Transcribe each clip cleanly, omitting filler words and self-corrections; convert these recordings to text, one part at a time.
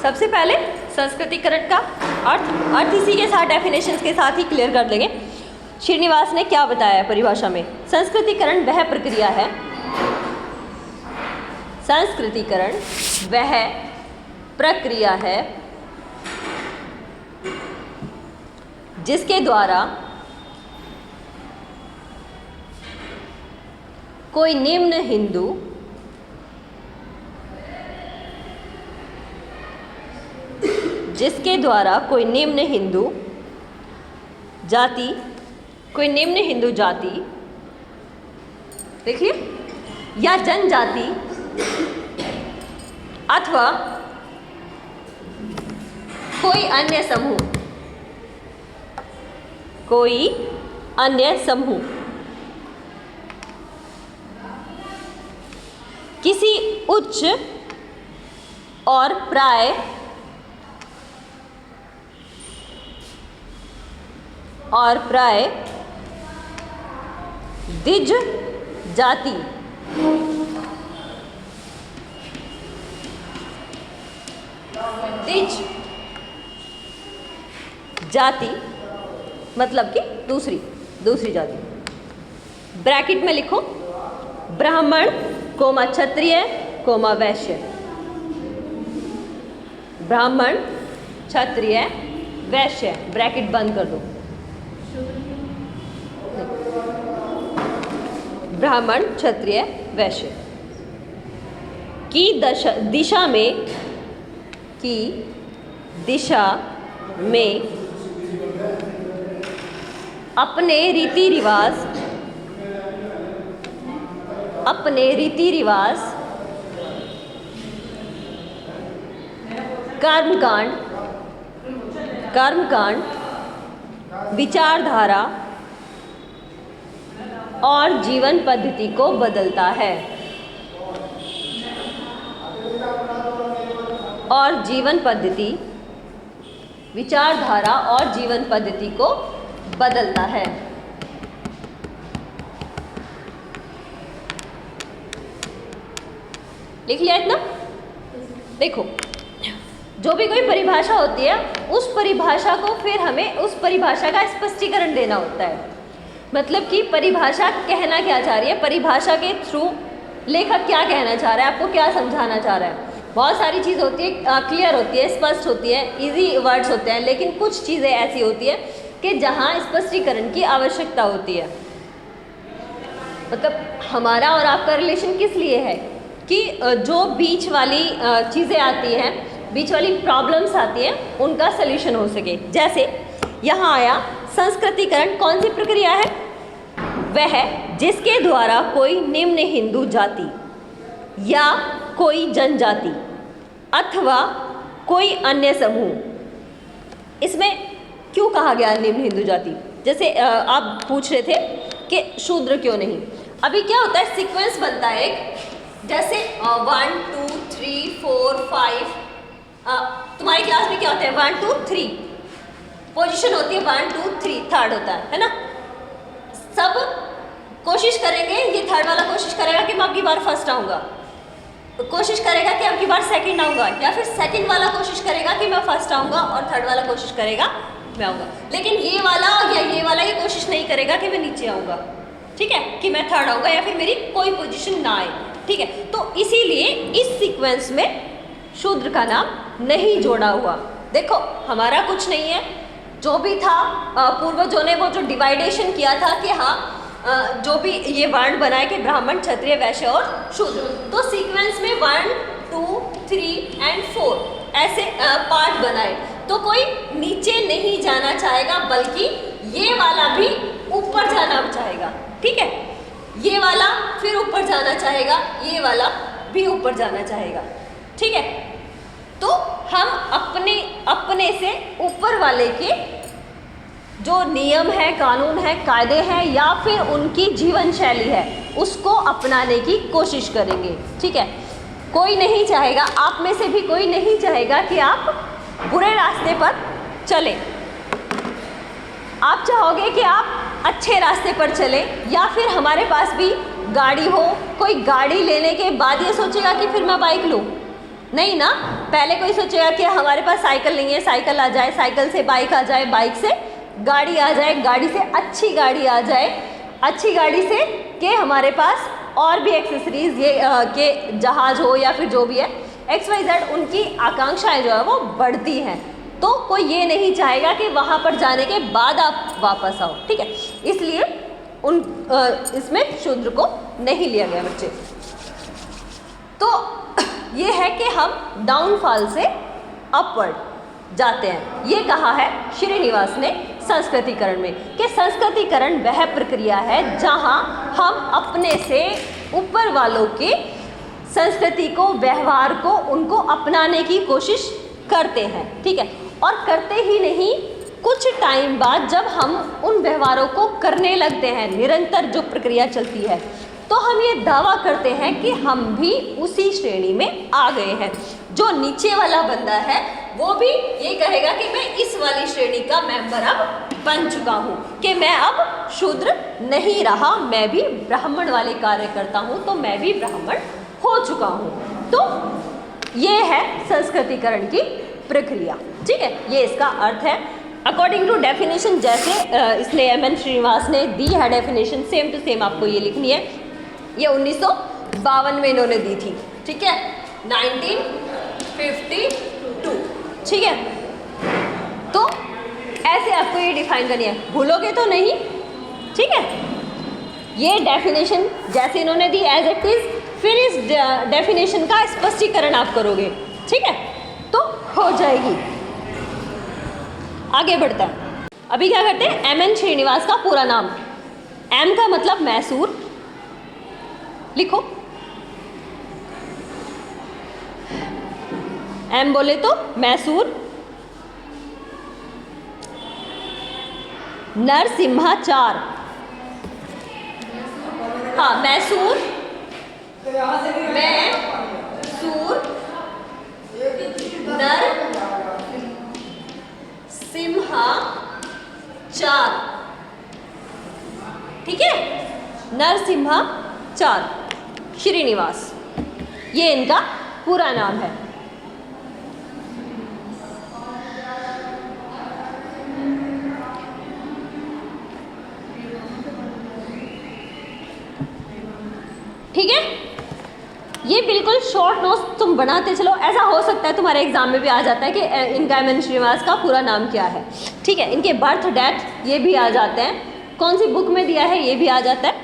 सबसे पहले संस्कृतिकरण का अर्थ इसी के साथ डेफिनेशंस के साथ ही क्लियर कर देंगे। श्रीनिवास ने क्या बताया परिभाषा में? संस्कृतिकरण वह प्रक्रिया है, संस्कृतिकरण वह प्रक्रिया है जिसके द्वारा कोई निम्न हिंदू जाति, कोई निम्न हिंदू जाति, देखिए, या जनजाति अथवा कोई अन्य समूह किसी उच्च और प्राय द्विज जाति मतलब कि दूसरी जाति। ब्रैकेट में लिखो ब्राह्मण कोमा क्षत्रिय कोमा वैश्य, ब्राह्मण क्षत्रिय वैश्य, ब्रैकेट बंद कर दो। ब्राह्मण क्षत्रिय वैश्य की दिशा में अपने रीति रिवाज कर्मकांड विचारधारा और जीवन पद्धति को बदलता है, और जीवन पद्धति, विचारधारा और जीवन पद्धति को बदलता है। लिख लिया इतना? देखो, जो भी कोई परिभाषा होती है उस परिभाषा को फिर हमें उस परिभाषा का स्पष्टीकरण देना होता है। मतलब कि परिभाषा कहना क्या चाह रही है, परिभाषा के थ्रू लेखक क्या कहना चाह रहा है, आपको क्या समझाना चाह रहा है। बहुत सारी चीज़ होती है, क्लियर होती है, स्पष्ट होती है, इजी वर्ड्स होते हैं, लेकिन कुछ चीज़ें ऐसी होती है कि जहाँ स्पष्टीकरण की आवश्यकता होती है। मतलब हमारा और आपका रिलेशन किस लिए है कि जो बीच वाली चीज़ें आती हैं, बीच वाली प्रॉब्लम्स आती हैं, उनका सल्यूशन हो सके। जैसे यहाँ आया संस्कृतिकरण कौन सी प्रक्रिया है? वह जिसके द्वारा कोई निम्न हिंदू जाति या कोई जनजाति अथवा कोई अन्य समूह, इसमें क्यों कहा गया निम्न हिंदू जाति? जैसे आप पूछ रहे थे कि शूद्र क्यों नहीं। अभी क्या होता है, सीक्वेंस बनता है एक, जैसे 1 2 3 4 5, तुम्हारी क्लास में क्या होता है 1 2 3 पोजीशन होती है, 1 2 3 थर्ड होता है ना। सब कोशिश करेंगे, ये थर्ड वाला कोशिश करेगा कि मैं अब की बार फर्स्ट आऊँगा, कोशिश करेगा कि अब की बार सेकंड आऊँगा, या फिर सेकंड वाला कोशिश करेगा कि मैं फर्स्ट आऊँगा और थर्ड वाला कोशिश करेगा मैं आऊँगा। लेकिन ये वाला या ये वाला ये कोशिश नहीं करेगा कि मैं नीचे आऊँगा, ठीक है, कि मैं थर्ड आऊँगा या फिर मेरी कोई पोजीशन ना आए, ठीक है। तो इसीलिए इस सीक्वेंस में शूद्र का नाम नहीं जोड़ा हुआ। देखो हमारा कुछ नहीं है, जो भी था पूर्वजों ने वो जो डिवाइडेशन किया था कि हाँ जो भी ये वर्ण बनाए कि ब्राह्मण क्षत्रिय वैश्य और शूद्र, तो सीक्वेंस में 1 2 3 एंड 4 ऐसे पार्ट बनाए, तो कोई नीचे नहीं जाना चाहेगा, बल्कि ये वाला भी ऊपर जाना चाहेगा, ठीक है। ये वाला फिर ऊपर जाना चाहेगा, ये वाला भी ऊपर जाना चाहेगा, ठीक है। तो हम अपने से ऊपर वाले के जो नियम है, कानून है, कायदे हैं, या फिर उनकी जीवन शैली है, उसको अपनाने की कोशिश करेंगे, ठीक है। कोई नहीं चाहेगा, आप में से भी कोई नहीं चाहेगा कि आप बुरे रास्ते पर चलें। आप चाहोगे कि आप अच्छे रास्ते पर चलें, या फिर हमारे पास भी गाड़ी हो, कोई गाड़ी लेने के बाद ये सोचेगा कि फिर मैं बाइक लूँ, नहीं ना, पहले कोई सोचेगा कि हमारे पास साइकिल नहीं है, साइकिल आ जाए, साइकिल से बाइक आ जाए, बाइक से गाड़ी आ जाए, गाड़ी से अच्छी गाड़ी आ जाए, अच्छी गाड़ी से कि हमारे पास और भी एक्सेसरीज ये के जहाज हो या फिर जो भी है XYZ, उनकी आकांक्षाएं जो है वो बढ़ती हैं। तो कोई ये नहीं चाहेगा कि वहाँ पर जाने के बाद आप वापस आओ, ठीक है। इसलिए इसमें शूद्र को नहीं लिया गया बच्चे। तो ये है कि हम डाउनफॉल से अपवर्ड जाते हैं। ये कहा है श्रीनिवास ने संस्कृतिकरण में कि संस्कृतिकरण वह प्रक्रिया है जहाँ हम अपने से ऊपर वालों की संस्कृति को, व्यवहार को, उनको अपनाने की कोशिश करते हैं, ठीक है। और करते ही नहीं, कुछ टाइम बाद जब हम उन व्यवहारों को करने लगते हैं, निरंतर जो प्रक्रिया चलती है, तो हम ये दावा करते हैं कि हम भी उसी श्रेणी में आ गए हैं। जो नीचे वाला बंदा है वो भी ये कहेगा कि मैं इस वाली श्रेणी का मेंबर अब बन चुका हूँ, कि मैं अब शूद्र नहीं रहा, मैं भी ब्राह्मण वाले कार्य करता हूँ, तो मैं भी ब्राह्मण हो चुका हूँ। तो ये है संस्कृतिकरण की प्रक्रिया, ठीक है। ये इसका अर्थ है अकॉर्डिंग टू डेफिनेशन, जैसे इसने MN श्रीनिवास ने दी है डेफिनेशन, सेम टू सेम आपको ये लिखनी है। ये 1952 में इन्होंने दी थी, ठीक है, 1952, ठीक है। तो ऐसे आपको ये डिफाइन करनी है, भूलोगे तो नहीं, ठीक है। ये डेफिनेशन जैसे इन्होंने दी एज इट इज, फिर इस डेफिनेशन का स्पष्टीकरण आप करोगे, ठीक है, तो हो जाएगी। आगे बढ़ते हैं। अभी क्या करते हैं, MN श्रीनिवास का पूरा नाम। M का मतलब मैसूर, लिखो। M बोले तो मैसूर, नरसिम्हाचार, हाँ मैसूर, मैसूर, नर सिम्हाचार, ठीक है, नरसिम्हाचार श्रीनिवास, ये इनका पूरा नाम है। ठीक है, ये बिल्कुल शॉर्ट नोट्स तुम बनाते चलो। ऐसा हो सकता है तुम्हारे एग्जाम में भी आ जाता है कि इनका MN श्रीनिवास का पूरा नाम क्या है, ठीक है। इनके बर्थ डेट ये भी आ जाते हैं, कौन सी बुक में दिया है ये भी आ जाता है।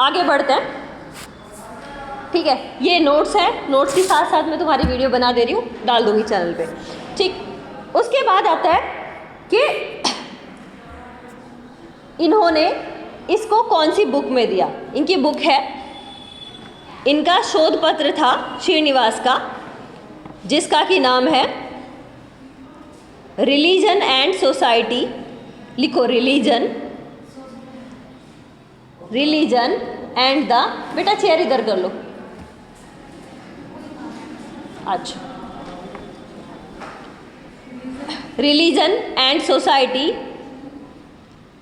आगे बढ़ते हैं, ठीक है। ये नोट्स है, नोट्स के साथ साथ मैं तुम्हारी वीडियो बना दे रही हूँ, डाल दूंगी चैनल पे, ठीक। उसके बाद आता है कि इन्होंने इसको कौन सी बुक में दिया। इनकी बुक है, इनका शोध पत्र था श्रीनिवास का, जिसका कि नाम है रिलीजन एंड सोसाइटी, लिखो रिलीजन, रिलीजन एंड द, बेटा चेयर इधर कर लो, अच्छा, religion and society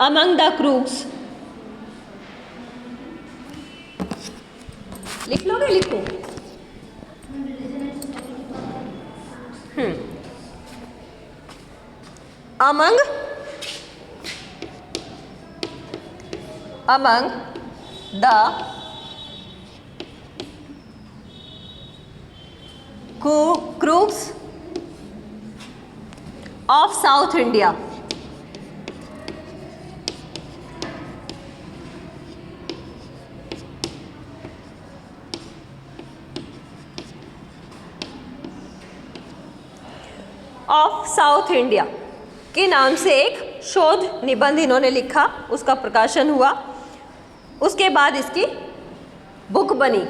among the crooks, लिख लोगे, लिखो, among the crooks of south India, of south India के नाम से एक शोध निबंध इन्होंने लिखा, उसका प्रकाशन हुआ। उसके बाद इसकी बुक बनी।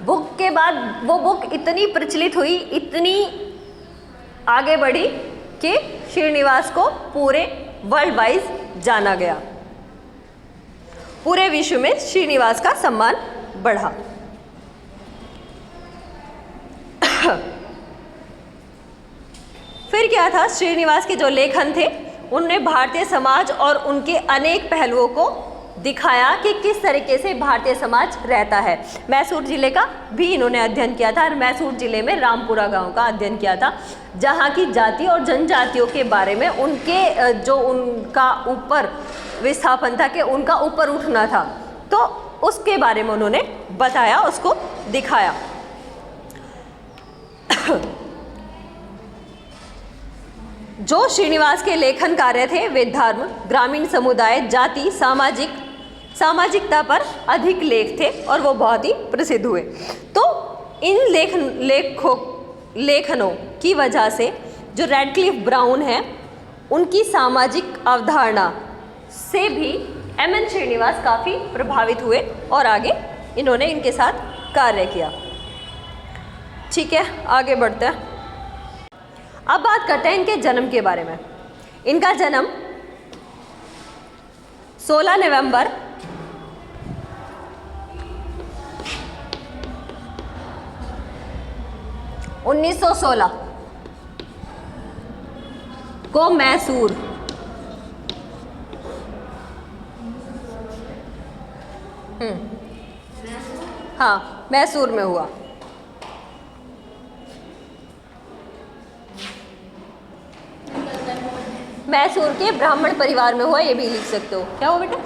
बुक के बाद वो बुक इतनी प्रचलित हुई, इतनी आगे बढ़ी कि श्रीनिवास को पूरे वर्ल्ड वाइज जाना गया। पूरे विश्व में श्रीनिवास का सम्मान बढ़ा। फिर क्या था, श्रीनिवास के जो लेखन थे उनने भारतीय समाज और उनके अनेक पहलुओं को दिखाया कि किस तरीके से भारतीय समाज रहता है। मैसूर जिले का भी इन्होंने अध्ययन किया था और मैसूर जिले में रामपुरा गांव का अध्ययन किया था, जहां की जाति और जनजातियों के बारे में उनके जो उनका ऊपर विस्थापन था कि उनका ऊपर उठना था, तो उसके बारे में उन्होंने बताया, उसको दिखाया। जो श्रीनिवास के लेखन कार्य थे वे धर्म, ग्रामीण समुदाय, जाति, सामाजिकता पर अधिक लेख थे और वो बहुत ही प्रसिद्ध हुए। तो इन लेखनों की वजह से जो रेडक्लिफ ब्राउन है उनकी सामाजिक अवधारणा से भी एम.एन. श्रीनिवास काफ़ी प्रभावित हुए और आगे इन्होंने इनके साथ कार्य किया। ठीक है, आगे बढ़ते हैं। अब बात करते हैं इनके जन्म के बारे में। इनका जन्म 16 नवंबर 1916 को मैसूर हाँ मैसूर में हुआ। मैसूर के ब्राह्मण परिवार में हुआ, ये भी लिख सकते हो। क्या हुआ बेटा?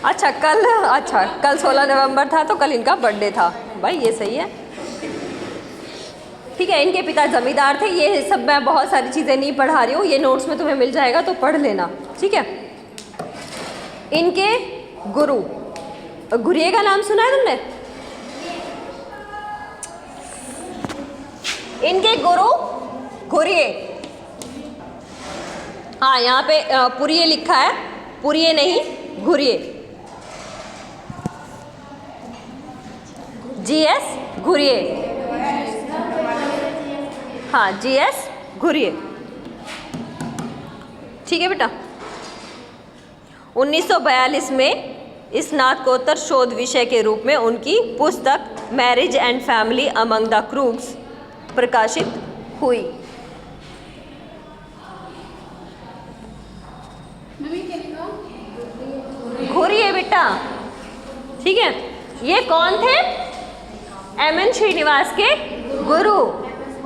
अच्छा कल 16 नवंबर था तो कल इनका बर्थडे था। भाई ये सही है, ठीक है। इनके पिता जमींदार थे। ये सब मैं बहुत सारी चीज़ें नहीं पढ़ा रही हूँ, ये नोट्स में तुम्हें मिल जाएगा तो पढ़ लेना, ठीक है। इनके गुरु, गुरिये का नाम सुना है तुमने? इनके गुरु गुरिये, हाँ यहाँ पे पुरिये लिखा है, पुरिये नहीं गुरिये, जी.एस. गुरिये, हाँ जी.एस. गुरिये, ठीक है बेटा। 1942 में स्नातकोत्तर शोध विषय के रूप में उनकी पुस्तक marriage and family among the Coorgs प्रकाशित हुई। घुरिये बेटा, ठीक है। ये कौन थे? एम.एन. श्रीनिवास के गुरु।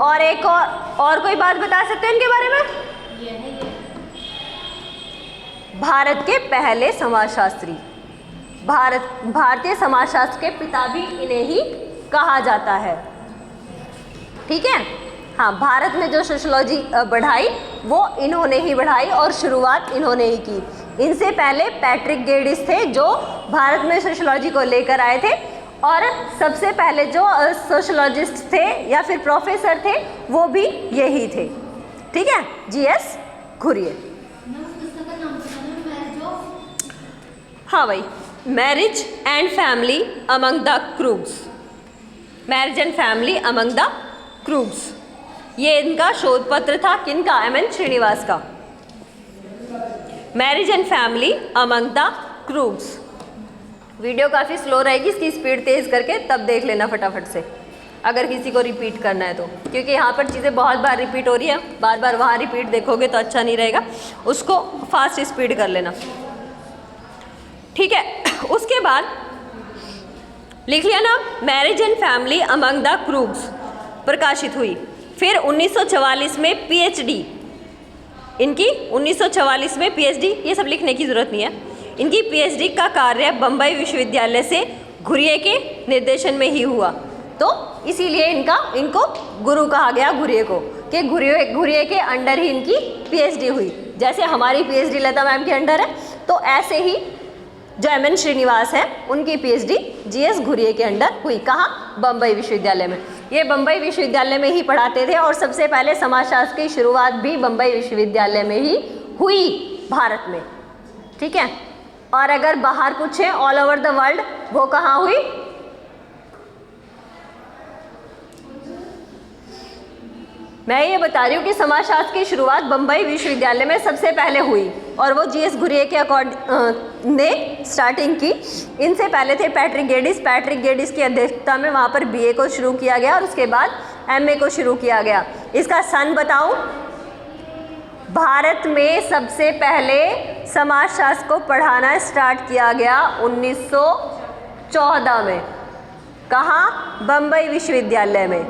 और एक और कोई बात बता सकते हैं इनके बारे में? भारत के पहले समाजशास्त्री, भारतीय समाजशास्त्र के पिता भी इन्हें ही कहा जाता है, ठीक है। हाँ, भारत में जो सोशियोलॉजी बढ़ाई वो इन्होंने ही बढ़ाई और शुरुआत इन्होंने ही की। इनसे पहले पैट्रिक गेडिस थे जो भारत में सोशियोलॉजी को लेकर आए थे, और सबसे पहले जो सोशियोलॉजिस्ट थे या फिर प्रोफेसर थे वो भी यही थे, ठीक है, जी.एस. घुरिये। हाँ भाई, marriage and family among the Coorgs, marriage and family among the Coorgs, ये इनका शोध पत्र था। किनका? एम.एन. श्रीनिवास का। Marriage and family among the Coorgs. Video काफ़ी स्लो रहेगी, इसकी स्पीड तेज़ करके तब देख लेना फटाफट से, अगर किसी को रिपीट करना है तो, क्योंकि यहाँ पर चीज़ें बहुत बार रिपीट हो रही है, बार बार वहाँ रिपीट देखोगे तो अच्छा नहीं रहेगा, उसको फास्ट स्पीड कर लेना, ठीक है। उसके बाद लिख लिया ना, marriage and family among the Coorgs प्रकाशित हुई। फिर 1944 में पीएचडी इनकी, 1944 में पीएचडी, ये सब लिखने की ज़रूरत नहीं है। इनकी पीएचडी का कार्य बम्बई विश्वविद्यालय से घुरिये के निर्देशन में ही हुआ, तो इसीलिए इनको गुरु कहा गया, घुरिये को, कि घुरिये के अंडर ही इनकी पीएचडी हुई। जैसे हमारी पीएचडी लता मैम के अंडर है, तो ऐसे ही जो एम.एन. श्रीनिवास है उनकी पीएचडी जी.एस. घुरिये के अंडर हुई। कहाँ? बम्बई विश्वविद्यालय में। ये बम्बई विश्वविद्यालय में ही पढ़ाते थे और सबसे पहले समाजशास्त्र की शुरुआत भी बम्बई विश्वविद्यालय में ही हुई भारत में, ठीक है। और अगर बाहर पूछे ऑल ओवर द वर्ल्ड, वो कहाँ हुई? मैं ये बता रही हूँ कि समाजशास्त्र की शुरुआत बम्बई विश्वविद्यालय में सबसे पहले हुई और वो जी.एस. घुरिये के ने स्टार्टिंग की। इनसे पहले थे पैट्रिक गेडिस की अध्यक्षता में वहाँ पर बीए को शुरू किया गया और उसके बाद एमए को शुरू किया गया। इसका सन बताऊँ? भारत में सबसे पहले समाजशास्त्र को पढ़ाना स्टार्ट किया गया 1914 में। कहाँ? बम्बई विश्वविद्यालय में।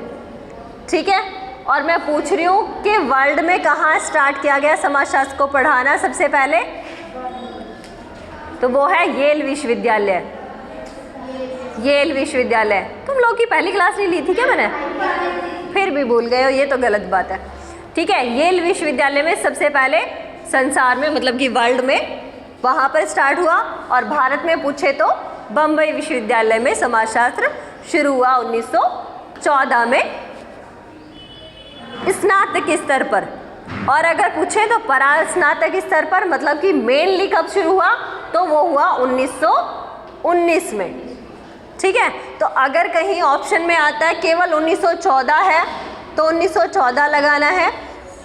ठीक है, और मैं पूछ रही हूँ कि वर्ल्ड में कहाँ स्टार्ट किया गया समाजशास्त्र को पढ़ाना सबसे पहले? तो वो है येल विश्वविद्यालय। येल विश्वविद्यालय। तुम लोग की पहली क्लास नहीं ली थी क्या मैंने? फिर भी भूल गए हो, ये तो गलत बात है। ठीक है, येल विश्वविद्यालय में सबसे पहले संसार में, मतलब कि वर्ल्ड में, वहाँ पर स्टार्ट हुआ। और भारत में पूछे तो बम्बई विश्वविद्यालय में समाजशास्त्र शुरू हुआ 1914 में स्नातक स्तर पर। और अगर पूछे तो परास्नातक स्तर पर, मतलब कि मेनली कब शुरू हुआ? तो वो हुआ 1919 में। ठीक है, तो अगर कहीं ऑप्शन में आता है केवल 1914 है तो 1914 लगाना है,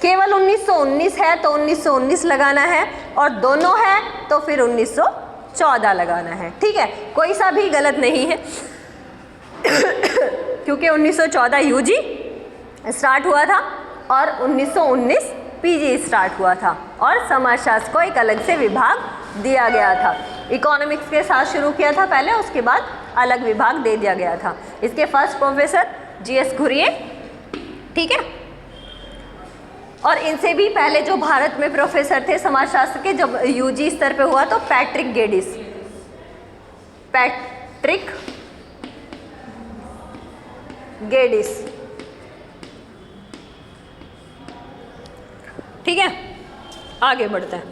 केवल 1919 है तो 1919 लगाना है, और दोनों है तो फिर 1914 लगाना है। ठीक है, कोई सा भी गलत नहीं है क्योंकि 1914 यूजी स्टार्ट हुआ था और 1919 पीजी स्टार्ट हुआ था, और समाजशास्त्र को एक अलग से विभाग दिया गया था। इकोनॉमिक्स के साथ शुरू किया था पहले, उसके बाद अलग विभाग दे दिया गया था। इसके फर्स्ट प्रोफेसर जीएस घुरिए। ठीक है, और इनसे भी पहले जो भारत में प्रोफेसर थे समाजशास्त्र के, जब यूजी स्तर पे हुआ, तो पैट्रिक गेडिस। पैट्रिक गेडिस। ठीक है, आगे बढ़ते हैं।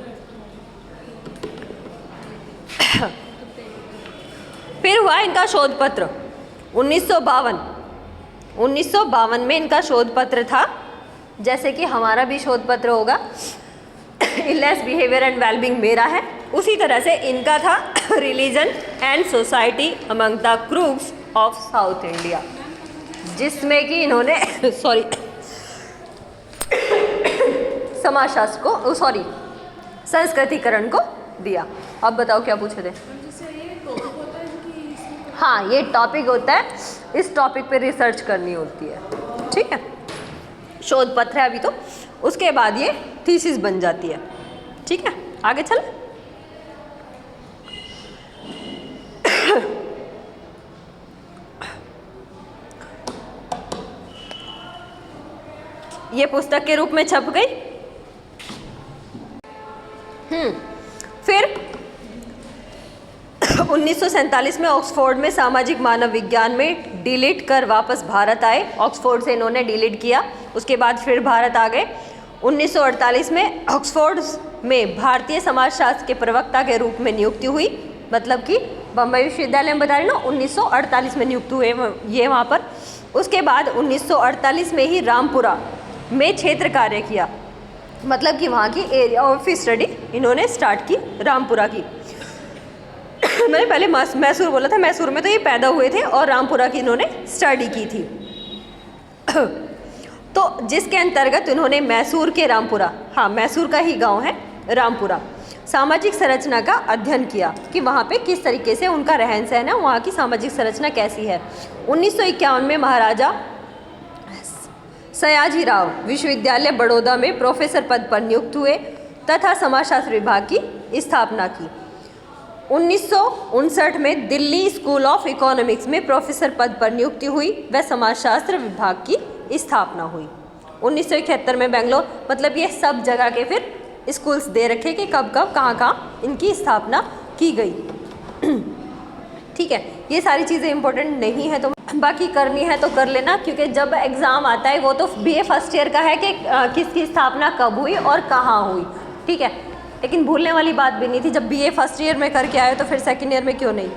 फिर हुआ इनका शोध पत्र 1952 में इनका शोध पत्र था, जैसे कि हमारा भी शोध पत्र होगा इलनेस बिहेवियर एंड वेलबींग मेरा है, उसी तरह से इनका था religion and society among the crooks of south India, जिसमें कि इन्होंने समाजशास्त्र को संस्कृतिकरण को दिया। अब बताओ क्या पूछे थे? हाँ, ये टॉपिक होता है, इस टॉपिक पे रिसर्च करनी होती है। ठीक है, शोध पत्र है अभी तो, उसके बाद ये थीसिस बन जाती है। ठीक है, आगे चल। ये पुस्तक के रूप में छप गई। फिर 1947 में ऑक्सफोर्ड में सामाजिक मानव विज्ञान में डीलिट कर वापस भारत आए। ऑक्सफोर्ड से इन्होंने डीलिट किया, उसके बाद फिर भारत आ गए। 1948 में ऑक्सफोर्ड में भारतीय समाजशास्त्र के प्रवक्ता के रूप में नियुक्ति हुई, मतलब कि बम्बई विश्वविद्यालय में बता रहे ना, 1948 में नियुक्त हुए ये वहाँ पर। उसके बाद 1948 में ही रामपुरा में क्षेत्र कार्य किया, मतलब कि वहाँ की एरिया ऑफ स्टडी इन्होंने स्टार्ट की, रामपुरा की। मैंने पहले मैसूर बोला था, मैसूर में तो ये पैदा हुए थे और रामपुरा की इन्होंने स्टडी की थी। तो जिसके अंतर्गत इन्होंने मैसूर के रामपुरा, हाँ मैसूर का ही गांव है रामपुरा, सामाजिक संरचना का अध्ययन किया कि वहाँ पे किस तरीके से उनका रहन सहन है, वहाँ की सामाजिक संरचना कैसी है। 1951 में महाराजा सयाजीराव विश्वविद्यालय बड़ौदा में प्रोफेसर पद पर नियुक्त हुए तथा समाजशास्त्र विभाग की स्थापना की। 1959 में दिल्ली स्कूल ऑफ इकोनॉमिक्स में प्रोफेसर पद पर नियुक्ति हुई व समाजशास्त्र विभाग की स्थापना हुई। 1971 में बेंगलोर, मतलब ये सब जगह के फिर स्कूल्स दे रखे कि कब कब कहाँ इनकी स्थापना की गई। ठीक है, ये सारी चीज़ें इंपॉर्टेंट नहीं है तो बाकी करनी है तो कर लेना, क्योंकि जब एग्ज़ाम आता है वो तो बीए फर्स्ट ईयर का है कि किसकी स्थापना कब हुई और कहाँ हुई। ठीक है, लेकिन भूलने वाली बात भी नहीं थी, जब बीए फर्स्ट ईयर में करके आए तो फिर सेकेंड ईयर में क्यों नहीं।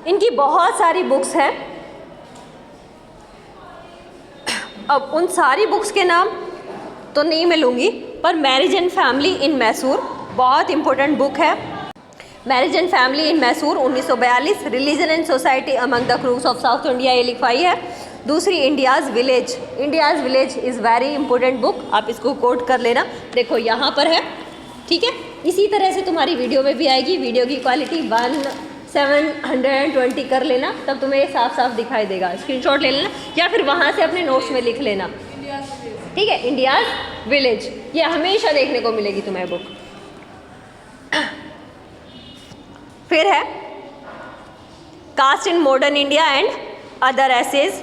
इनकी बहुत सारी बुक्स हैं, अब उन सारी बुक्स के नाम तो नहीं मैं लूँगी, पर marriage and family in Mysore बहुत इंपॉर्टेंट बुक है। Marriage and family in Mysore 1942, religion and society among the crooks of south India ये लिखवाई है। दूसरी India's village is very important book, आप इसको कोट कर लेना, देखो यहाँ पर है। ठीक है, इसी तरह से तुम्हारी वीडियो में भी आएगी, वीडियो की क्वालिटी 1720 कर लेना, तब तुम्हें साफ साफ दिखाई देगा। स्क्रीनशॉट ले लेना या फिर वहाँ से अपने नोट्स में लिख लेना। ठीक है, इंडियाज विलेज, ये हमेशा देखने को मिलेगी तुम्हें बुक। फिर है caste in modern India and other essays,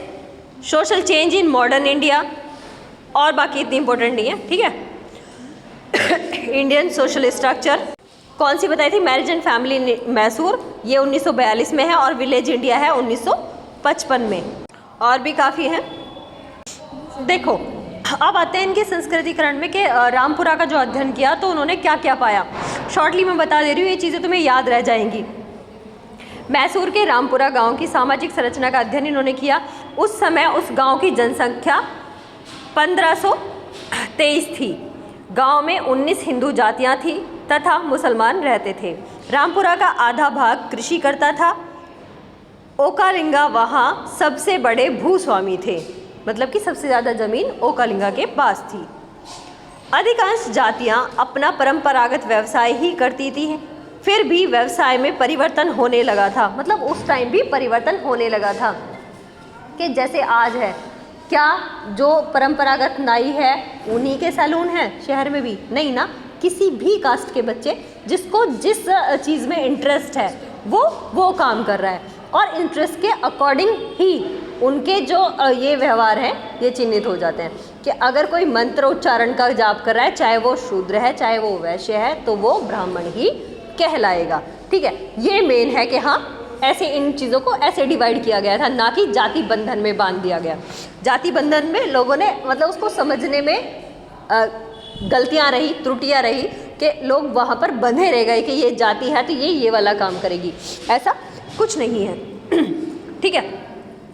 social change in modern India, और बाकी इतनी इंपॉर्टेंट नहीं है, ठीक है। इंडियन सोशल स्ट्रक्चर कौन सी बताई थी, मैरिज एंड फैमिली मैसूर, ये 1942 में है, और विलेज इंडिया है 1955 में, और भी काफ़ी हैं। देखो अब आते हैं इनके संस्कृतिकरण में कि रामपुरा का जो अध्ययन किया तो उन्होंने क्या क्या पाया। शॉर्टली मैं बता दे रही हूँ, ये चीज़ें तुम्हें याद रह जाएंगी। मैसूर के रामपुरा गांव की सामाजिक संरचना का अध्ययन इन्होंने किया। उस समय उस गांव की जनसंख्या 1523 थी। गांव में 19 हिंदू जातियां थीं तथा मुसलमान रहते थे। रामपुरा का आधा भाग कृषि करता था। ओकालिंगा वहाँ सबसे बड़े भूस्वामी थे, मतलब कि सबसे ज़्यादा ज़मीन ओकालिंगा के पास थी। अधिकांश जातियां अपना परंपरागत व्यवसाय ही करती थी, फिर भी व्यवसाय में परिवर्तन होने लगा था। मतलब उस टाइम भी परिवर्तन होने लगा था कि जैसे आज है, क्या जो परंपरागत नाई है उन्हीं के सैलून हैं शहर में भी? नहीं ना, किसी भी कास्ट के बच्चे जिसको जिस चीज़ में इंटरेस्ट है वो काम कर रहा है, और इंटरेस्ट के अकॉर्डिंग ही उनके जो ये व्यवहार हैं ये चिन्हित हो जाते हैं कि अगर कोई मंत्र उच्चारण का जाप कर रहा है, चाहे वो शूद्र है चाहे वो वैश्य है, तो वो ब्राह्मण ही कहलाएगा। ठीक है, ये मेन है कि हाँ ऐसे इन चीज़ों को ऐसे डिवाइड किया गया था, ना कि जाति बंधन में बांध दिया गया। जाति बंधन में लोगों ने मतलब उसको समझने में गलतियाँ रही, त्रुटियाँ रही कि लोग वहाँ पर बंधे रह गए कि ये जाति है तो ये वाला काम करेगी, ऐसा कुछ नहीं है। ठीक है,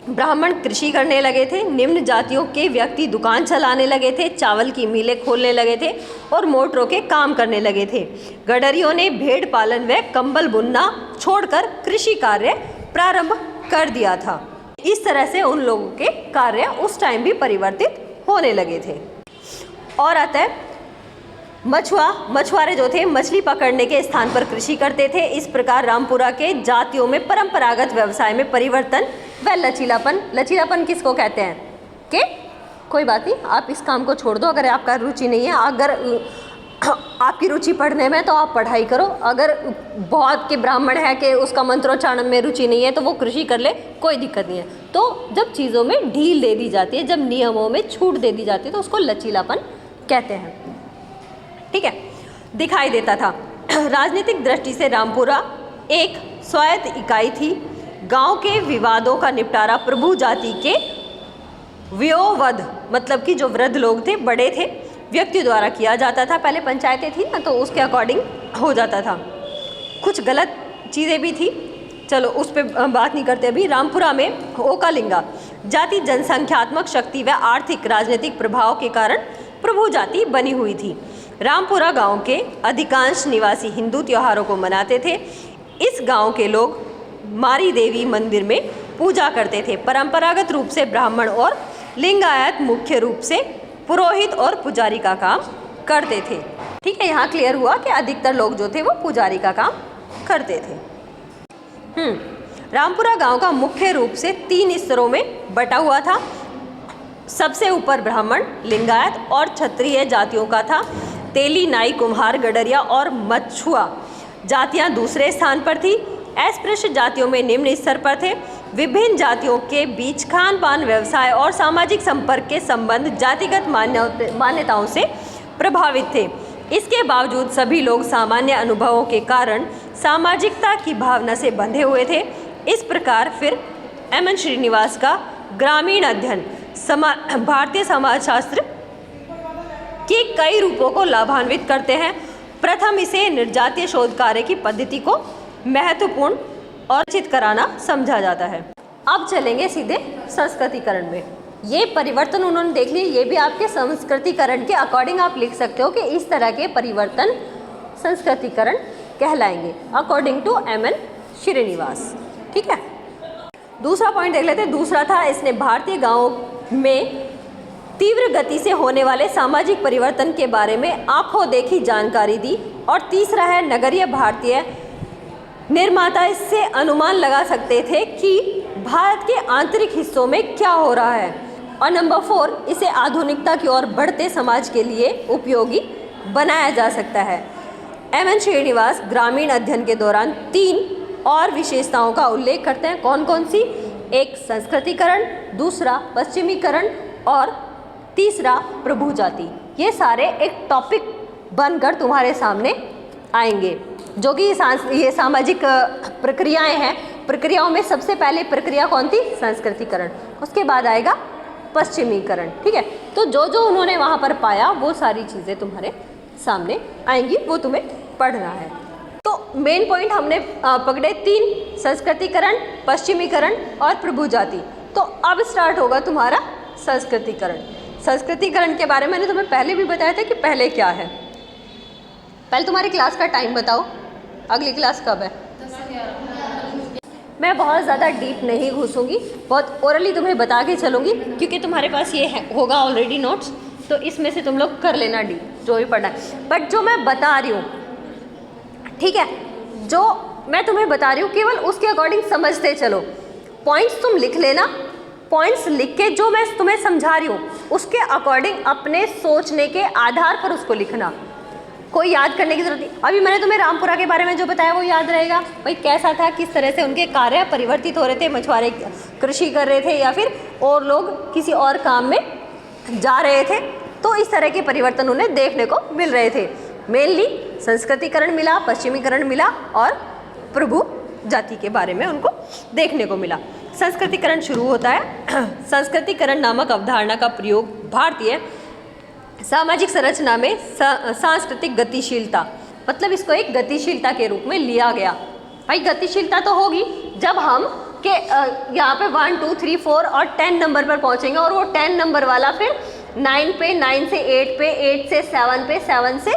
ब्राह्मण कृषि करने लगे थे, निम्न जातियों के व्यक्ति दुकान चलाने लगे थे, चावल की मिलें खोलने लगे थे और मोटरों के काम करने लगे थे। गडरियों ने भेड़ पालन व कंबल बुनना छोड़कर कृषि कार्य प्रारंभ कर दिया था। इस तरह से उन लोगों के कार्य उस टाइम भी परिवर्तित होने लगे थे। और आता है मछुआरे जो थे मछली पकड़ने के स्थान पर कृषि करते थे। इस प्रकार रामपुरा के जातियों में परंपरागत व्यवसाय में परिवर्तन व लचीलापन किसको कहते हैं कि कोई बात नहीं, आप इस काम को छोड़ दो, अगर आपका रुचि नहीं है, अगर आपकी रुचि पढ़ने में तो आप पढ़ाई करो, अगर बहुत के ब्राह्मण है कि उसका मंत्रोच्चारण में रुचि नहीं है तो वो कृषि कर ले, कोई दिक्कत नहीं है। तो जब चीज़ों में ढील दे दी जाती है, जब नियमों में छूट दे दी जाती है तो उसको लचीलापन कहते हैं। ठीक है, दिखाई देता था। राजनीतिक दृष्टि से रामपुरा एक स्वायत्त इकाई थी। गांव के विवादों का निपटारा प्रभु जाति के वयोवृद्ध, मतलब कि जो वृद्ध लोग थे, बड़े थे, व्यक्ति द्वारा किया जाता था। पहले पंचायतें थी ना, तो उसके अकॉर्डिंग हो जाता था। कुछ गलत चीज़ें भी थी, चलो उस पर बात नहीं करते अभी। रामपुरा में ओकालिंगा जाति जनसंख्यात्मक शक्ति व आर्थिक राजनीतिक प्रभाव के कारण प्रभु जाति बनी हुई थी। रामपुरा गांव के अधिकांश निवासी हिंदू त्योहारों को मनाते थे। इस गांव के लोग मारी देवी मंदिर में पूजा करते थे। परंपरागत रूप से ब्राह्मण और लिंगायत मुख्य रूप से पुरोहित और पुजारी का काम करते थे। ठीक है, यहाँ क्लियर हुआ कि अधिकतर लोग जो थे वो पुजारी का काम करते थे। रामपुरा गांव का मुख्य रूप से 3 स्तरों में बटा हुआ था। सबसे ऊपर ब्राह्मण, लिंगायत और क्षत्रिय जातियों का था। तेली, नाई, कुम्हार, गडरिया और मछुआ जातियां दूसरे स्थान पर थी। अस्पृश्य जातियों में निम्न स्तर पर थे। विभिन्न जातियों के बीच खान पान, व्यवसाय और सामाजिक संपर्क के संबंध जातिगत मान्यताओं से प्रभावित थे। इसके बावजूद सभी लोग सामान्य अनुभवों के कारण सामाजिकता की भावना से बंधे हुए थे। इस प्रकार फिर एम.एन. श्रीनिवास का ग्रामीण अध्ययन भारतीय समाजशास्त्र के कई रूपों को लाभान्वित करते हैं। प्रथम, इसे निर्जातीय शोध कार्य की पद्धति को महत्वपूर्ण और उचित कराना समझा जाता है। अब चलेंगे सीधे संस्कृतिकरण में। ये परिवर्तन उन्होंने देख लिए, ये भी आपके संस्कृतिकरण के अकॉर्डिंग आप लिख सकते हो कि इस तरह के परिवर्तन संस्कृतिकरण कहलाएंगे अकॉर्डिंग टू एम.एन. श्रीनिवास। ठीक है, दूसरा पॉइंट देख लेते हैं। दूसरा था, इसने भारतीय गाँवों में तीव्र गति से होने वाले सामाजिक परिवर्तन के बारे में आंखों देखी जानकारी दी। और तीसरा है, नगरीय भारतीय निर्माता इससे अनुमान लगा सकते थे कि भारत के आंतरिक हिस्सों में क्या हो रहा है। और नंबर 4, इसे आधुनिकता की ओर बढ़ते समाज के लिए उपयोगी बनाया जा सकता है। एम.एन. श्रीनिवास ग्रामीण अध्ययन के दौरान 3 और विशेषताओं का उल्लेख करते हैं। कौन कौन सी? एक संस्कृतिकरण, दूसरा पश्चिमीकरण और तीसरा प्रभु जाति। ये सारे एक टॉपिक बनकर तुम्हारे सामने आएंगे, जो कि ये सामाजिक प्रक्रियाएं हैं। प्रक्रियाओं में सबसे पहले प्रक्रिया कौन थी? संस्कृतिकरण। उसके बाद आएगा पश्चिमीकरण। ठीक है, तो जो जो उन्होंने वहाँ पर पाया वो सारी चीज़ें तुम्हारे सामने आएंगी, वो तुम्हें पढ़ना है। तो मेन पॉइंट हमने पकड़े 3, संस्कृतिकरण, पश्चिमीकरण और प्रभु जाति। तो अब स्टार्ट होगा तुम्हारा संस्कृतिकरण। संस्कृतिकरण के बारे में मैंने तुम्हें पहले भी बताया था कि पहले क्या है। पहले तुम्हारी क्लास का टाइम बताओ, अगली क्लास कब है? 10-11। मैं बहुत ज़्यादा डीप नहीं घुसूँगी, बहुत ओरली तुम्हें बता के चलूँगी, क्योंकि तुम्हारे पास ये होगा ऑलरेडी नोट्स, तो इसमें से तुम लोग कर लेना डीप जो भी पढ़ना है। बट जो मैं बता रही हूँ, ठीक है, जो मैं तुम्हें बता रही हूँ केवल उसके अकॉर्डिंग समझते चलो। पॉइंट्स तुम लिख लेना, पॉइंट्स लिख के जो मैं तुम्हें समझा रही हूँ उसके अकॉर्डिंग अपने सोचने के आधार पर उसको लिखना। कोई याद करने की जरूरत नहीं। अभी मैंने तुम्हें रामपुरा के बारे में जो बताया वो याद रहेगा भाई, कैसा था, किस तरह से उनके कार्य परिवर्तित हो रहे थे, मछुआरे कृषि कर रहे थे या फिर और लोग किसी और काम में जा रहे थे, तो इस तरह के परिवर्तन उन्हें देखने को मिल रहे थे। मेनली संस्कृतिकरण मिला, पश्चिमीकरण मिला और प्रभु जाति के बारे में उनको देखने को मिला। संस्कृतिकरण शुरू होता है। संस्कृतिकरण नामक अवधारणा का प्रयोग भारतीय सामाजिक संरचना में सांस्कृतिक गतिशीलता, मतलब इसको एक गतिशीलता के रूप में लिया गया। भाई गतिशीलता तो होगी जब हम के यहाँ पे 1, 2, 3, 4 और 10 नंबर पर पहुँचेंगे, और वो 10 नंबर वाला फिर 9 पे, 9 से 8 पे, 8 से 7 पे, 7 से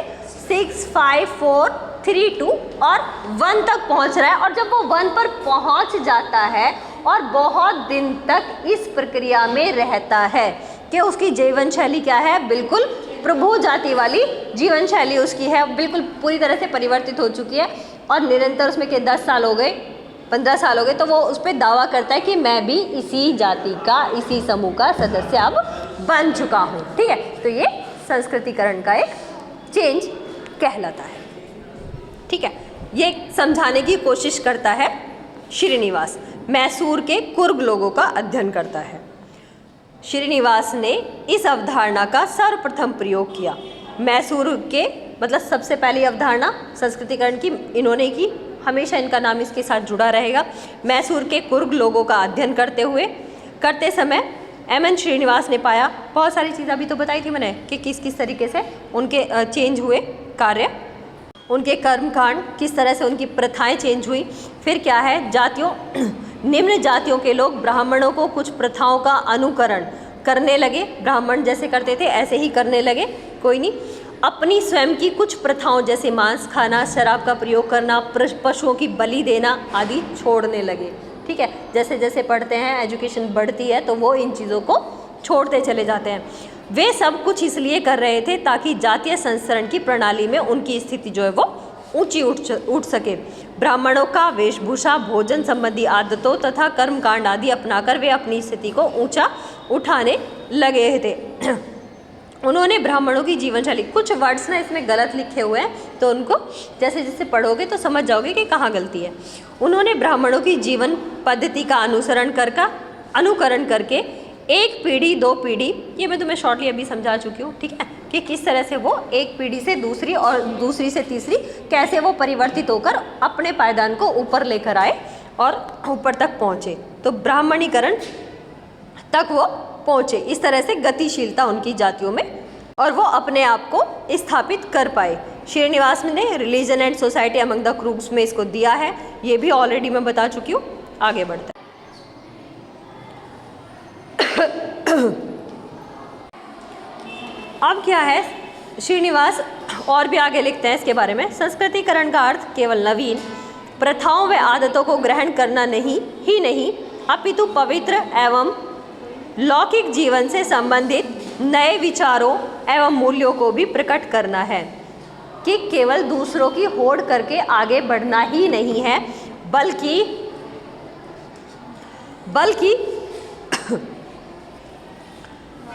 6, 5, 4, 3, 2 और 1 तक पहुँच रहा है। और जब वो 1 पर पहुँच जाता है और बहुत दिन तक इस प्रक्रिया में रहता है कि उसकी जीवन शैली क्या है, बिल्कुल प्रभु जाति वाली जीवन शैली उसकी है, बिल्कुल पूरी तरह से परिवर्तित हो चुकी है, और निरंतर उसमें के 10 साल हो गए, 15 साल हो गए, तो वो उस पर दावा करता है कि मैं भी इसी जाति का, इसी समूह का सदस्य अब बन चुका हूँ। ठीक है, तो ये संस्कृतिकरण का एक चेंज कहलाता है। ठीक है, ये समझाने की कोशिश करता है श्रीनिवास। मैसूर के कुर्ग लोगों का अध्ययन करता है। श्रीनिवास ने इस अवधारणा का सर्वप्रथम प्रयोग किया। मैसूर के मतलब सबसे पहली अवधारणा संस्कृतिकरण की इन्होंने की, हमेशा इनका नाम इसके साथ जुड़ा रहेगा। मैसूर के कुर्ग लोगों का अध्ययन करते समय एम.एन. श्रीनिवास ने पाया, बहुत सारी चीज़ें अभी तो बताई थी मैंने कि किस किस तरीके से उनके चेंज हुए कार्य, उनके कर्मकांड, किस तरह से उनकी प्रथाएं चेंज हुई। फिर क्या है, जातियों निम्न जातियों के लोग ब्राह्मणों को कुछ प्रथाओं का अनुकरण करने लगे, ब्राह्मण जैसे करते थे ऐसे ही करने लगे, कोई नहीं, अपनी स्वयं की कुछ प्रथाओं जैसे मांस खाना, शराब का प्रयोग करना, पशुओं की बलि देना आदि छोड़ने लगे। ठीक है, जैसे जैसे पढ़ते हैं, एजुकेशन बढ़ती है, तो वो इन चीज़ों को छोड़ते चले जाते हैं। वे सब कुछ इसलिए कर रहे थे ताकि जातीय संसरण की प्रणाली में उनकी स्थिति जो है वो ऊंची उठ सके। ब्राह्मणों का वेशभूषा, भोजन संबंधी आदतों तथा कर्मकांड आदि अपनाकर वे अपनी स्थिति को ऊंचा उठाने लगे थे। उन्होंने ब्राह्मणों की जीवन शैली, कुछ वर्ड्स ना इसमें गलत लिखे हुए हैं, तो उनको जैसे जैसे पढ़ोगे तो समझ जाओगे कि कहाँ गलती है। उन्होंने ब्राह्मणों की जीवन पद्धति का अनुकरण करके एक पीढ़ी, 2 पीढ़ी, ये मैं तुम्हें शॉर्टली अभी समझा चुकी हूँ। ठीक है, कि किस तरह से वो एक पीढ़ी से दूसरी और दूसरी से तीसरी कैसे वो परिवर्तित होकर अपने पायदान को ऊपर लेकर आए और ऊपर तक पहुँचे, तो ब्राह्मणीकरण तक वो पहुँचे। इस तरह से गतिशीलता उनकी जातियों में, और वो अपने आप को स्थापित कर पाए। श्रीनिवास ने religion and society among the Coorgs में इसको दिया है, ये भी ऑलरेडी मैं बता चुकी हूँ। आगे बढ़ते हैं। अब क्या है, श्रीनिवास और भी आगे लिखते हैं इसके बारे में। संस्कृतिकरण का अर्थ केवल नवीन प्रथाओं व आदतों को ग्रहण करना नहीं अपितु पवित्र एवं लौकिक जीवन से संबंधित नए विचारों एवं मूल्यों को भी प्रकट करना है, कि केवल दूसरों की होड़ करके आगे बढ़ना ही नहीं है,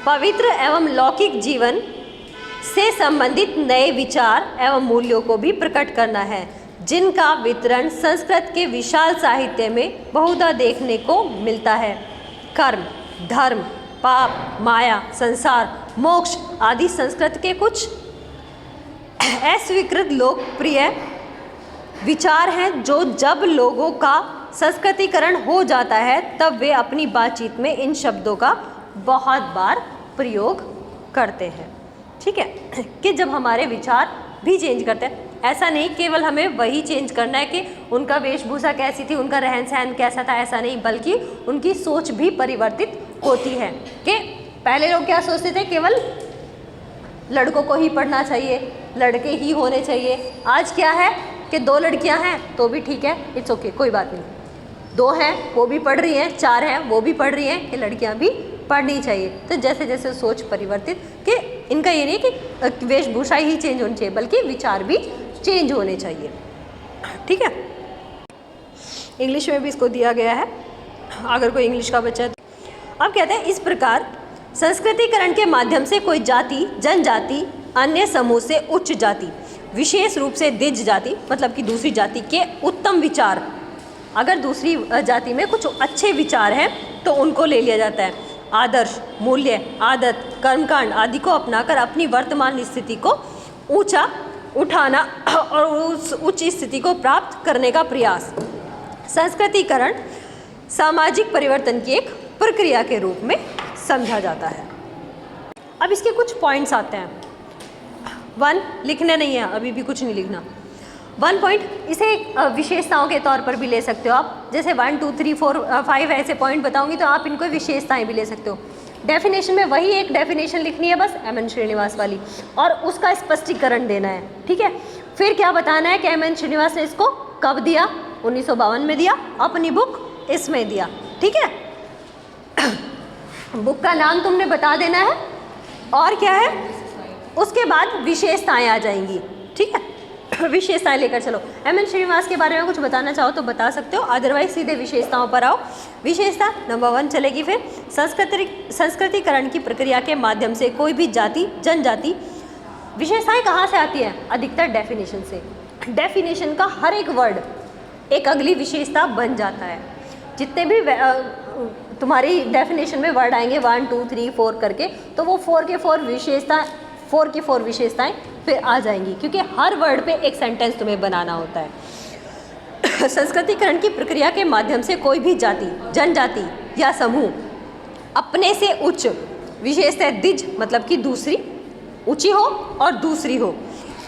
पवित्र एवं लौकिक जीवन से संबंधित नए विचार एवं मूल्यों को भी प्रकट करना है, जिनका वितरण संस्कृत के विशाल साहित्य में बहुधा देखने को मिलता है। कर्म, धर्म, पाप, माया, संसार, मोक्ष आदि संस्कृत के कुछ अस्वीकृत लोकप्रिय विचार हैं, जो जब लोगों का संस्कृतिकरण हो जाता है तब वे अपनी बातचीत में इन शब्दों का बहुत बार प्रयोग करते हैं। ठीक है, कि जब हमारे विचार भी चेंज करते हैं, ऐसा नहीं केवल हमें वही चेंज करना है कि उनका वेशभूषा कैसी थी, उनका रहन सहन कैसा था, ऐसा नहीं, बल्कि उनकी सोच भी परिवर्तित होती है। कि पहले लोग क्या सोचते थे, केवल लड़कों को ही पढ़ना चाहिए, लड़के ही होने चाहिए। आज क्या है कि 2 लड़कियां हैं तो भी ठीक है, इट्स ओके, कोई बात नहीं, 2 हैं वो भी पढ़ रही हैं, 4 हैं वो भी पढ़ रही हैं, कि लड़कियां भी पढ़नी चाहिए। तो जैसे जैसे सोच परिवर्तित, कि इनका ये नहीं कि वेशभूषा ही चेंज होनी चाहिए, बल्कि विचार भी चेंज होने चाहिए। ठीक है, इंग्लिश में भी इसको दिया गया है, अगर कोई इंग्लिश का बच्चा है तो। अब कहते हैं, इस प्रकार संस्कृतिकरण के माध्यम से कोई जाति, जनजाति अन्य समूह से उच्च जाति, विशेष रूप से द्विज जाति मतलब कि दूसरी जाति के उत्तम विचार, अगर दूसरी जाति में कुछ अच्छे विचार हैं तो उनको ले लिया जाता है। आदर्श, मूल्य, आदत, कर्मकांड आदि को अपनाकर अपनी वर्तमान स्थिति को ऊंचा उठाना और उस उच्च स्थिति को प्राप्त करने का प्रयास संस्कृतिकरण सामाजिक परिवर्तन की एक प्रक्रिया के रूप में समझा जाता है। अब इसके कुछ पॉइंट्स आते हैं। 1 लिखने नहीं है, अभी भी कुछ नहीं लिखना। 1 पॉइंट, इसे विशेषताओं के तौर पर भी ले सकते हो आप, जैसे 1 2 3 4 5 ऐसे पॉइंट बताऊंगी तो आप इनको विशेषताएं भी ले सकते हो। डेफिनेशन में वही एक डेफिनेशन लिखनी है बस, एम एन श्रीनिवास वाली, और उसका स्पष्टीकरण देना है। ठीक है, फिर क्या बताना है कि एम एन श्रीनिवास ने इसको कब दिया, 1952 में दिया, अपनी बुक इसमें दिया। ठीक है, बुक का नाम तुमने बता देना है, और क्या है उसके बाद विशेषताएं आ जाएंगी। ठीक है, विशेषताएं लेकर चलो। एम एन श्रीनिवास के बारे में कुछ बताना चाहो तो बता सकते हो, अदरवाइज सीधे विशेषताओं पर आओ। विशेषता नंबर 1 चलेगी। फिर संस्कृतिकरण की प्रक्रिया के माध्यम से कोई भी जाति, जनजाति, विशेषताएं कहाँ से आती हैं, अधिकतर डेफिनेशन से। डेफिनेशन का हर एक वर्ड एक अगली विशेषता बन जाता है। जितने भी तुम्हारी डेफिनेशन में वर्ड आएंगे 1 2 3 4 करके, तो वो 4 के 4 विशेषता, 4 की 4 विशेषताएं फिर आ जाएंगी, क्योंकि हर वर्ड पे एक सेंटेंस तुम्हें बनाना होता है। संस्कृतिकरण की प्रक्रिया के माध्यम से कोई भी जाति, जनजाति या समूह अपने से उच्च, विशेषतः द्विज मतलब कि दूसरी, ऊंची हो और दूसरी हो,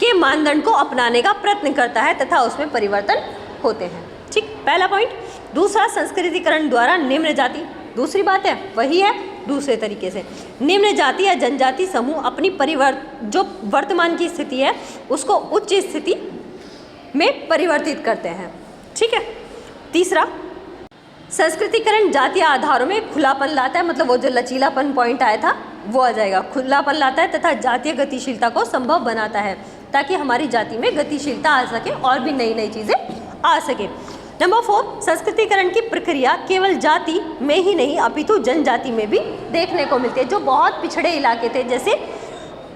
के मानदंड को अपनाने का प्रयत्न करता है तथा उसमें परिवर्तन होते हैं। ठीक, पहला पॉइंट। दूसरा, संस्कृतिकरण द्वारा निम्न जाति, दूसरी बात है वही है दूसरे तरीके से, निम्न जाति या जनजाति समूह अपनी जो वर्तमान की स्थिति है उसको उच्च स्थिति में परिवर्तित करते हैं। ठीक है। तीसरा, संस्कृतिकरण जातीय आधारों में खुलापन लाता है, मतलब वो जो लचीलापन पॉइंट आया था वो आ जाएगा, खुलापन लाता है तथा जातीय गतिशीलता को संभव बनाता है ताकि हमारी जाति में गतिशीलता आ सके और भी नई नई चीज़ें आ सके। नंबर 4, संस्कृतिकरण की प्रक्रिया केवल जाति में ही नहीं अपितु जनजाति में भी देखने को मिलती है। जो बहुत पिछड़े इलाके थे, जैसे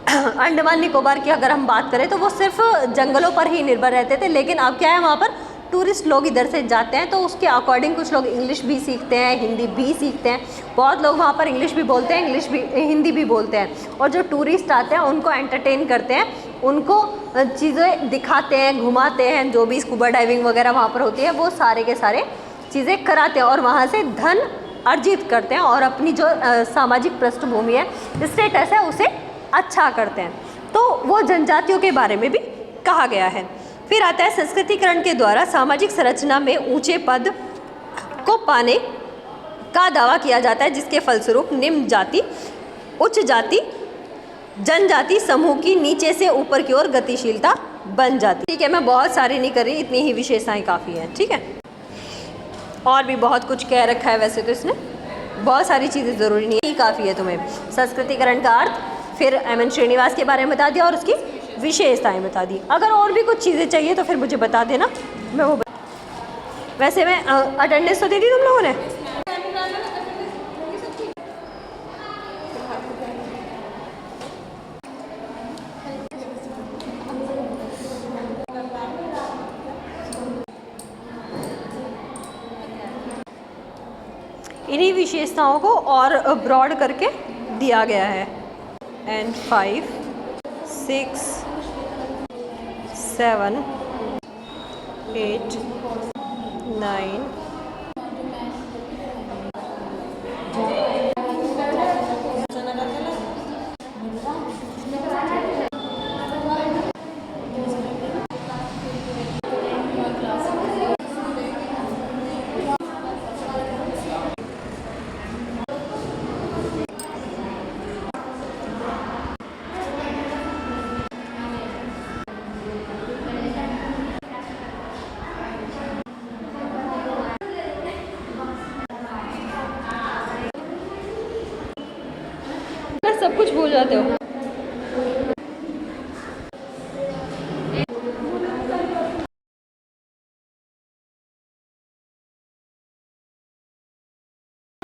अंडमान निकोबार की अगर हम बात करें तो वो सिर्फ जंगलों पर ही निर्भर रहते थे, लेकिन अब क्या है वहाँ पर टूरिस्ट लोग इधर से जाते हैं तो उसके अकॉर्डिंग कुछ लोग इंग्लिश भी सीखते हैं, हिंदी भी सीखते हैं। बहुत लोग वहाँ पर इंग्लिश भी बोलते हैं, इंग्लिश भी हिंदी भी बोलते हैं, और जो टूरिस्ट आते हैं उनको एंटरटेन करते हैं, उनको चीज़ें दिखाते हैं, घुमाते हैं, जो भी स्कूबा डाइविंग वगैरह वहाँ पर होती है वो सारे के सारे चीज़ें कराते हैं और वहाँ से धन अर्जित करते हैं और अपनी जो सामाजिक पृष्ठभूमि है, स्टेटस है, उसे अच्छा करते हैं। तो वो जनजातियों के बारे में भी कहा गया है। फिर आता है संस्कृतिकरण के द्वारा सामाजिक संरचना में ऊंचे पद को पाने का दावा किया जाता है, जिसके फलस्वरूप निम्न जाति, उच्च जाति, जनजाति समूह की नीचे से ऊपर की ओर गतिशीलता बन जाती है। ठीक है, मैं बहुत सारी नहीं कर रही, इतनी ही विशेषताएं काफ़ी हैं। ठीक है, और भी बहुत कुछ कह रखा है वैसे तो इसने, बहुत सारी चीज़ें ज़रूरी नहीं है, काफ़ी है तुम्हें। संस्कृतिकरण का अर्थ, फिर एम.एन. श्रीनिवास के बारे में बता दिया और उसकी विशेषताएं बता दी। अगर और भी कुछ चीज़ें चाहिए तो फिर मुझे बता देना, मैं वो वैसे मैं अटेंडेंस तो दी थी तुम लोगों ने? इन्हीं विशेषताओं को और ब्रॉड करके दिया गया है। एंड 5, 6, 7, 8, 9, सब कुछ भूल जाते हो।